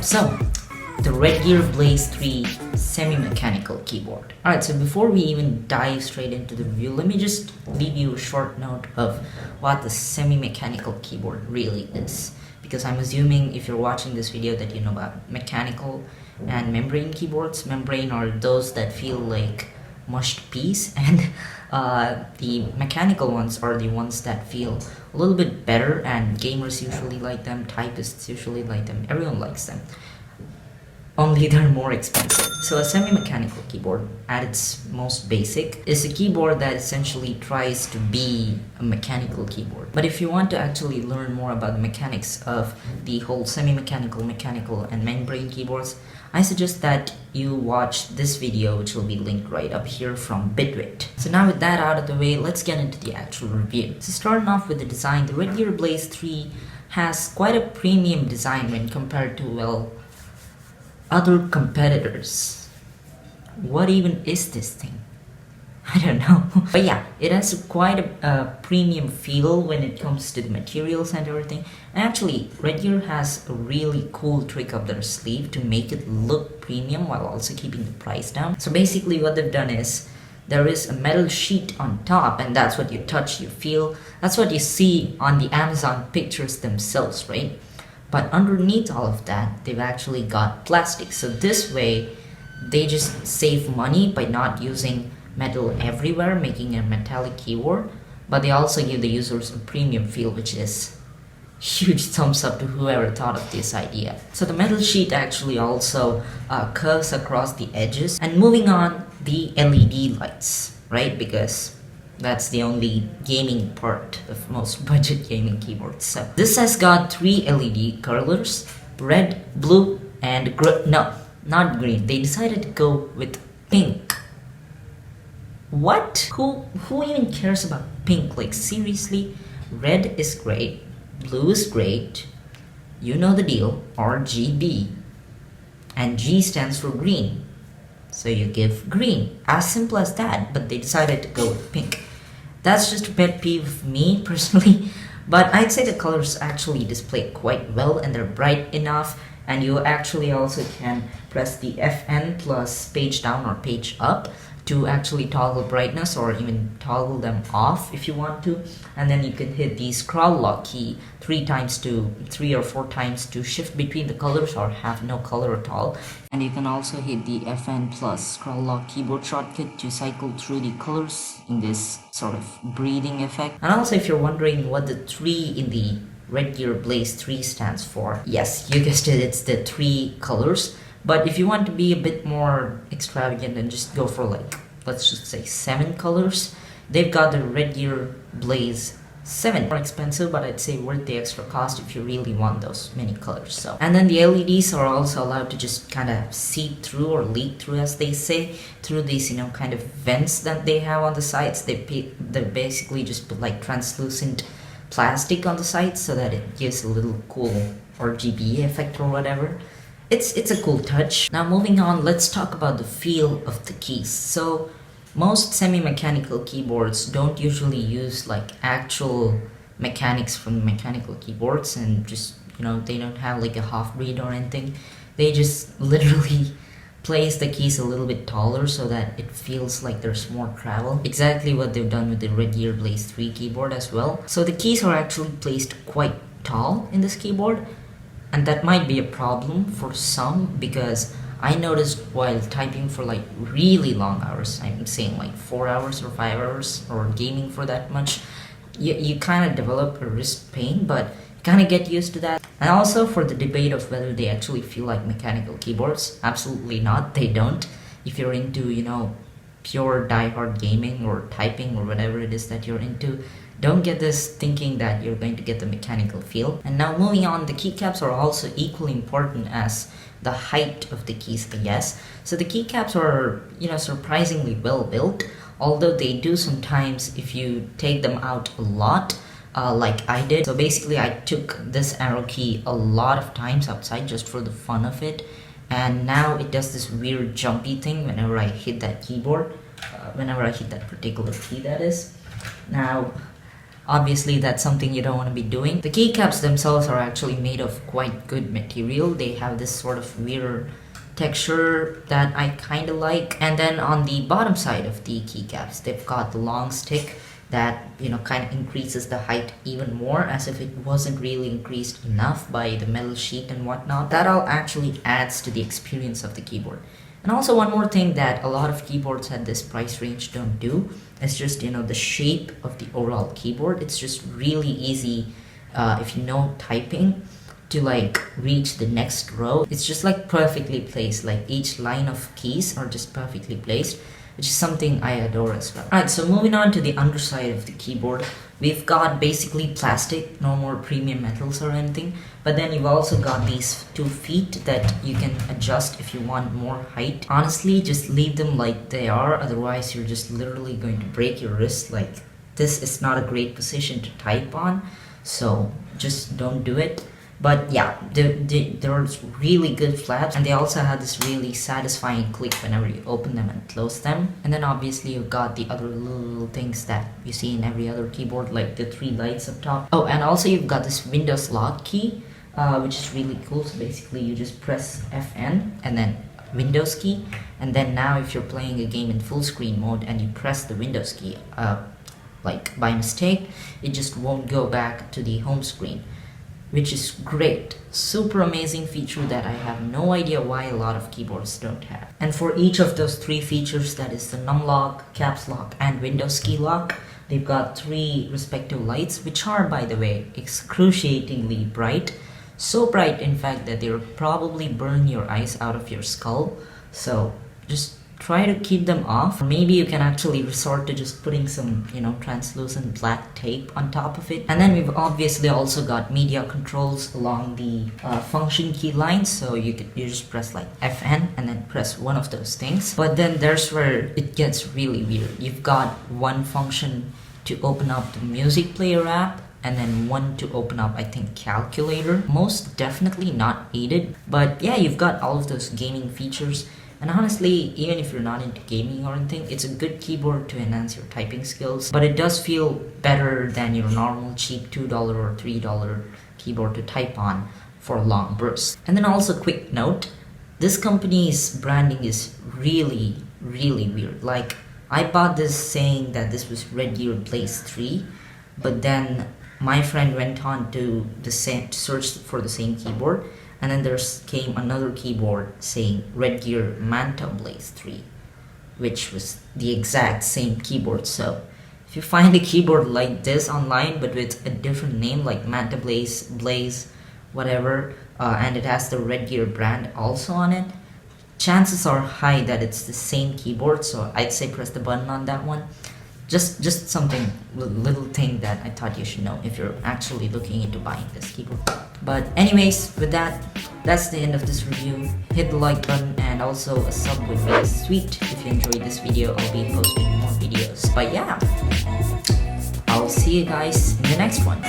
Alright, so the Redgear Blaze 3 semi-mechanical keyboard. Alright, so before we even dive straight into the review, let me just leave you a short note of what the semi-mechanical keyboard really is. Because I'm assuming if you're watching this video that you know about mechanical and membrane keyboards. Membrane are those that feel like mushed peas, and the mechanical ones are the ones that feel a little bit better, and gamers usually like them, typists usually like them, everyone likes them. Only they're more expensive. So a semi-mechanical keyboard, at its most basic, is a keyboard that essentially tries to be a mechanical keyboard. But if you want to actually learn more about the mechanics of the whole semi-mechanical, mechanical, and membrane keyboards, I suggest that you watch this video, which will be linked right up here from Bitwit. So now with that out of the way, let's get into the actual review. So starting off with the design, the Redgear Blaze 3 has quite a premium design when compared to, well, other competitors. What even is this thing? I don't know. But yeah, it has quite a premium feel when it comes to the materials and everything. And actually, Redgear has a really cool trick up their sleeve to make it look premium while also keeping the price down. So basically what they've done is, there is a metal sheet on top, and that's what you touch, you feel. That's what you see on the Amazon pictures themselves, right? But underneath all of that, they've actually got plastic. So this way, they just save money by not using metal everywhere, making a metallic keyboard. But they also give the users a premium feel, which is huge thumbs up to whoever thought of this idea. So the metal sheet actually also curves across the edges. And moving on, the LED lights, right? Because that's the only gaming part of most budget gaming keyboards. So this has got 3 LED colors: red, blue, and no, not green. They decided to go with pink. What? Who even cares about pink? Like, seriously? Red is great, blue is great, you know the deal, RGB. And G stands for green, so you give green. As simple as that, but they decided to go with pink. That's just a pet peeve of me personally, but I'd say the colors actually display quite well and they're bright enough, and you actually also can press the FN plus page down or page up to actually toggle brightness or even toggle them off if you want to. And then you can hit the scroll lock key 3 or 4 times to shift between the colors or have no color at all. And you can also hit the FN plus scroll lock keyboard shortcut to cycle through the colors in this sort of breathing effect. And also, if you're wondering what the 3 in the Redgear Blaze 3 stands for, yes, you guessed it, it's the 3 colors. But if you want to be a bit more extravagant and just go for, like, let's just say 7 colors, they've got the Redgear Blaze 7. More expensive, but I'd say worth the extra cost if you really want those many colors. So, and then the LEDs are also allowed to just kind of seep through or leak through, as they say, through these, you know, kind of vents that they have on the sides. They basically just put like translucent plastic on the sides so that it gives a little cool RGB effect or whatever. It's a cool touch. Now moving on, let's talk about the feel of the keys. So most semi-mechanical keyboards don't usually use like actual mechanics from mechanical keyboards, and just, you know, they don't have like a half-breed or anything. They just literally place the keys a little bit taller so that it feels like there's more travel. Exactly what they've done with the Redgear Blaze 3 keyboard as well. So the keys are actually placed quite tall in this keyboard, and that might be a problem for some, because I noticed while typing for like really long hours, I'm saying like 4 hours or 5 hours, or gaming for that much, you kind of develop a wrist pain, but kind of get used to that. And also, for the debate of whether they actually feel like mechanical keyboards, absolutely not, they don't. If you're into, you know, pure die-hard gaming or typing or whatever it is that you're into, don't get this thinking that you're going to get the mechanical feel. And now moving on, the keycaps are also equally important as the height of the keys, I guess. So the keycaps are, you know, surprisingly well built, although they do sometimes, if you take them out a lot, like I did. So basically I took this arrow key a lot of times outside just for the fun of it, and now it does this weird jumpy thing whenever I hit that keyboard, whenever I hit that particular key, that is. Now Obviously, that's something you don't want to be doing. The keycaps themselves are actually made of quite good material. They have this sort of weird texture that I kind of like. And then on the bottom side of the keycaps, they've got the long stick that, you know, kind of increases the height even more, as if it wasn't really increased enough by the metal sheet and whatnot. That all actually adds to the experience of the keyboard. And also one more thing that a lot of keyboards at this price range don't do is just, you know, the shape of the overall keyboard. It's just really easy if you know typing to like reach the next row. It's just like perfectly placed, like each line of keys are just perfectly placed, which is something I adore as well. Alright, so moving on to the underside of the keyboard, we've got basically plastic, no more premium metals or anything, but then you've also got these 2 feet that you can adjust if you want more height. Honestly, just leave them like they are, otherwise you're just literally going to break your wrist. Like, this is not a great position to type on, so just don't do it. But yeah, they're really good flaps, and they also have this really satisfying click whenever you open them and close them. And then obviously you've got the other little things that you see in every other keyboard, like the 3 lights up top. Oh, and also you've got this Windows lock key, which is really cool. So basically you just press FN and then Windows key, and then now if you're playing a game in full screen mode and you press the Windows key like by mistake, it just won't go back to the home screen, which is great. Super amazing feature that I have no idea why a lot of keyboards don't have. And for each of those 3 features, that is the num lock, caps lock, and Windows key lock, they've got 3 respective lights, which are, by the way, excruciatingly bright. So bright, in fact, that they'll probably burn your eyes out of your skull. So just try to keep them off. Or maybe you can actually resort to just putting some, you know, translucent black tape on top of it. And then we've obviously also got media controls along the function key lines. So you just press like FN and then press one of those things. But then there's where it gets really weird. You've got one function to open up the music player app, and then one to open up, I think, calculator. Most definitely not needed, but yeah, you've got all of those gaming features. And honestly, even if you're not into gaming or anything, it's a good keyboard to enhance your typing skills. But it does feel better than your normal cheap $2 or $3 keyboard to type on for long bursts. And then also, quick note, this company's branding is really, really weird. Like, I bought this saying that this was Redgear Blaze 3, but then my friend went on to search for the same keyboard, and then there came another keyboard saying Redgear Manta Blaze 3, which was the exact same keyboard. So if you find a keyboard like this online but with a different name like Manta Blaze, whatever, and it has the Redgear brand also on it, chances are high that it's the same keyboard. So I'd say press the button on that one. Just something, little thing that I thought you should know if you're actually looking into buying this keyboard. But anyways, with that, that's the end of this review. Hit the like button, and also a sub would be sweet. If you enjoyed this video, I'll be posting more videos. But yeah, I'll see you guys in the next one.